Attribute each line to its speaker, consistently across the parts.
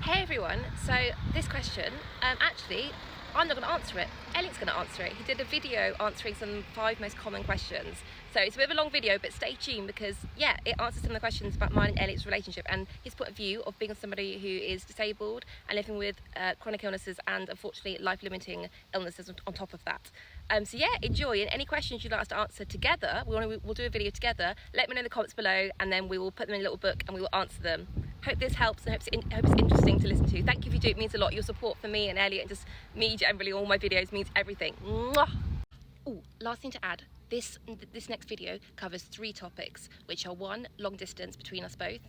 Speaker 1: Hey everyone, so this question, actually, I'm not going to answer it. Elliot's going to answer it. He did a video answering some 5 most common questions. So it's a bit of a long video, but stay tuned because, yeah, it answers some of the questions about mine and Elliot's relationship and his point of view of being somebody who is disabled and living with chronic illnesses and, unfortunately, life-limiting illnesses on top of that. So yeah, enjoy, and any questions you'd like us to answer together, we'll do a video together. Let me know in the comments below and then we will put them in a little book and we will answer them. Hope this helps and hope it's interesting to listen to. Thank you if you do, it means a lot. Your support for me and Elliot and just me generally, all my videos means everything. Mwah! Oh, last thing to add, this next video covers 3 topics, which are 1, long distance between us both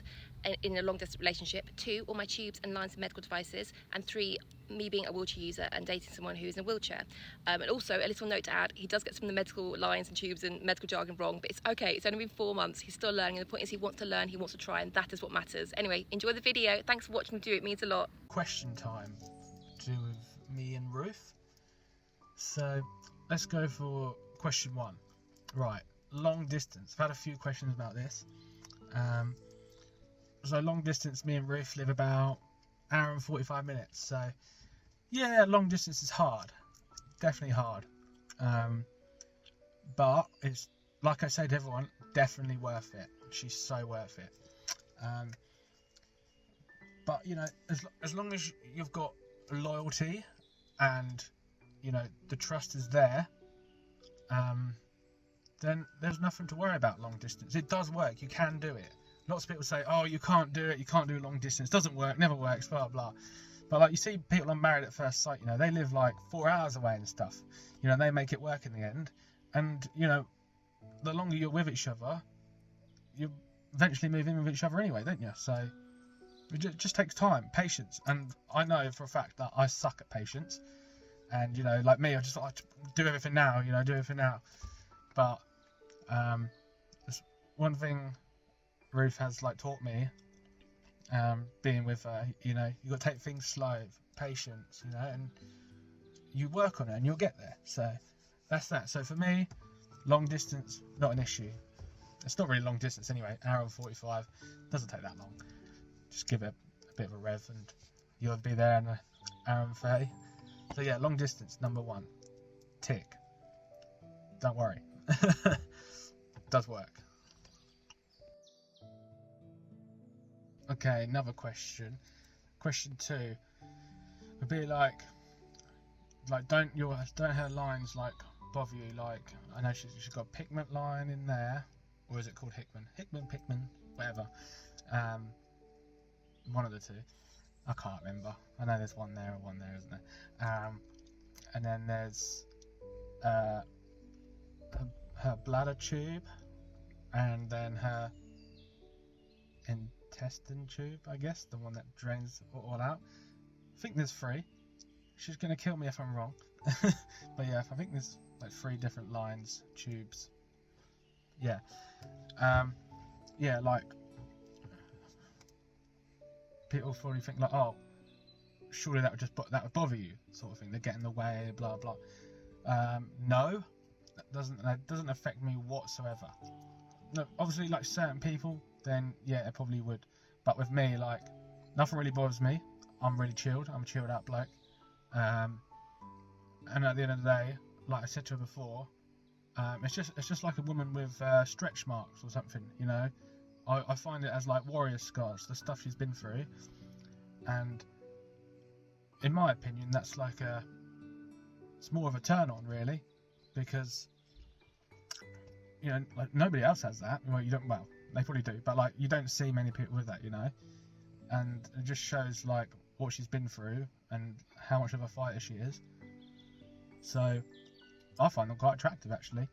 Speaker 1: in a long distance relationship, 2, all my tubes and lines of medical devices, and 3, me being a wheelchair user and dating someone who is in a wheelchair. And also a little note to add, he does get some of the medical lines and tubes and medical jargon wrong, but it's okay, it's only been 4 months, he's still learning, and the point is he wants to learn, he wants to try, and that is what matters. Anyway, enjoy the video, thanks for watching, it means a lot.
Speaker 2: Question time to do with me and Ruth. So let's go for question 1. Right, long distance. I've had a few questions about this. So long distance, me and Ruth live about an hour and 45 minutes. So yeah, long distance is hard, definitely hard. But it's, like I say to everyone, definitely worth it. She's so worth it. But you know, as long as you've got loyalty and you know the trust is there, then there's nothing to worry about long distance. It does work, you can do it. Lots of people say, oh, you can't do it, you can't do long distance, doesn't work, never works, blah blah. But like, you see people on Married at First Sight, you know, they live like 4 hours away and stuff, you know, they make it work in the end. And you know, the longer you're with each other, you eventually move in with each other anyway, don't you? So it just takes time, patience. And I know for a fact that I suck at patience, and you know, like me, I just like to do everything now, you know, do everything now. But there's one thing Ruth has like taught me, being with her, you know, you got to take things slow, patience, you know, and you work on it and you'll get there. So that's that. So for me, long distance, not an issue. It's not really long distance anyway, hour and 45, doesn't take that long. Just give it a bit of a rev and you'll be there in an hour and 30. So yeah, long distance, number 1, tick. Don't worry. Does work. Okay, another question. Question 2 would be like don't her lines like bother you? Like, I know she's got a pigment line in there, or is it called Hickman, whatever. One of the 2. I can't remember. I know there's one there and one there, isn't there? And then there's her bladder tube, and then her intestine tube, I guess, the one that drains all out. I think there's 3. She's gonna kill me if I'm wrong. But yeah, I think there's like 3 different lines, tubes. Yeah. Yeah, like people probably think like, oh, surely that would bother you, sort of thing. They get in the way, blah blah. No, that doesn't affect me whatsoever. No, obviously, like certain people, then yeah, it probably would. But with me, like, nothing really bothers me. I'm really chilled. I'm a chilled out bloke. And at the end of the day, like I said to her before, it's just like a woman with stretch marks or something, you know. I find it as like warrior scars, the stuff she's been through, and in my opinion, that's like it's more of a turn on, really, because you know, like, nobody else has that. Well, you don't. Well, they probably do, but like, you don't see many people with that, you know. And it just shows like what she's been through and how much of a fighter she is. So I find them quite attractive, actually.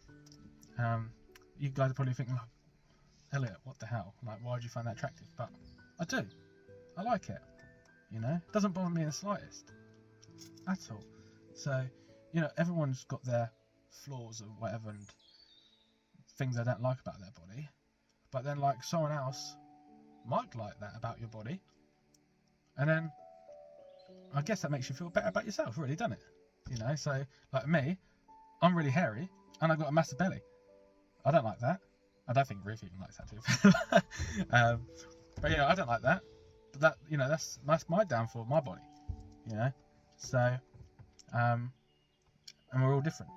Speaker 2: You guys are probably thinking, like, Elliot, what the hell? Like, why do you find that attractive? But I do. I like it. You know, it doesn't bother me in the slightest at all. So, you know, everyone's got their flaws or whatever and things they don't like about their body. But then, like, someone else might like that about your body. And then I guess that makes you feel better about yourself, really, doesn't it? You know, so like me, I'm really hairy and I've got a massive belly. I don't like that. I don't think Ruth even likes that too. But yeah, I don't like that. but that, you know, that's my downfall, my body, you know. So, and we're all different.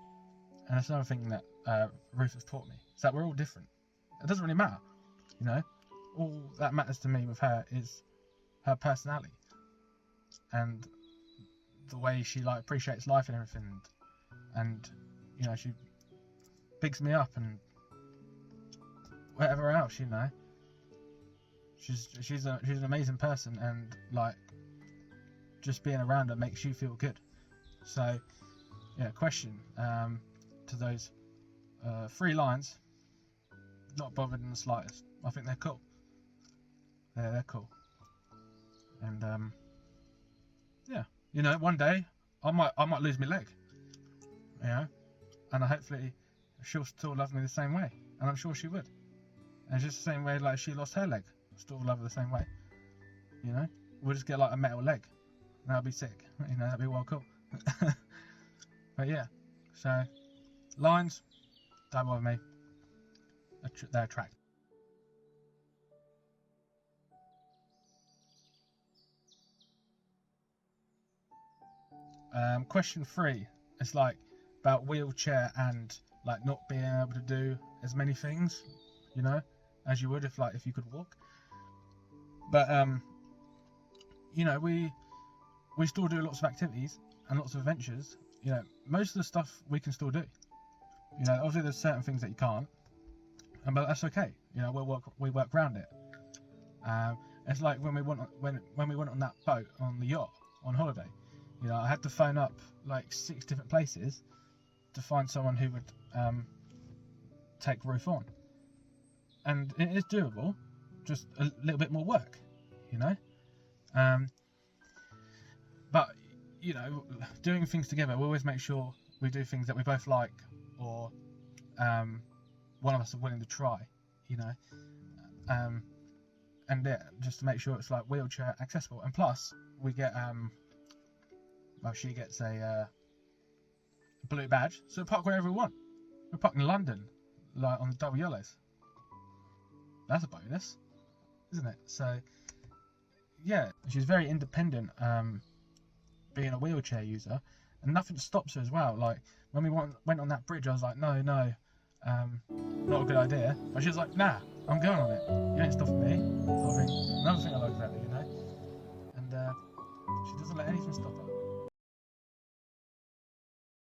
Speaker 2: And that's another thing that Ruth has taught me, is that we're all different. It doesn't really matter, you know. All that matters to me with her is her personality and the way she like appreciates life and everything, and you know, she bigs me up and whatever else, you know. She's an amazing person, and like just being around her makes you feel good. So yeah, question to those 3 lines, not bothered in the slightest. I think they're cool. They're cool. And yeah, you know, one day I might lose my leg, you know, and hopefully she'll still love me the same way, and I'm sure she would. And just the same way like she lost her leg, I'll still love her the same way, you know. We'll just get like a metal leg, and that'll be sick, you know. That'd be well cool. But yeah, so lines don't bother me. They're attractive. Question 3 is like about wheelchair and like not being able to do as many things, you know, as you would if you could walk. But you know, we still do lots of activities and lots of adventures. You know, most of the stuff we can still do. You know, obviously there's certain things that you can't, but that's okay. You know, we work around it. It's like when we went on that boat on the yacht on holiday. You know, I had to phone up like 6 different places to find someone who would take Ruth on, and it is doable, just a little bit more work, you know. But you know, doing things together, we always make sure we do things that we both like, or one of us are willing to try, you know. And yeah, just to make sure it's like wheelchair accessible, and plus we get well, she gets a blue badge, so we park wherever we want. We park in London, like on the double yellows. That's a bonus, isn't it? So yeah, she's very independent, being a wheelchair user, and nothing stops her as well. Like when we went on that bridge, I was like, no, not a good idea. But she was like, nah, I'm going on it. You ain't stopping me. Sort of thing. Another thing I like about her, you know. And she doesn't let anything stop her.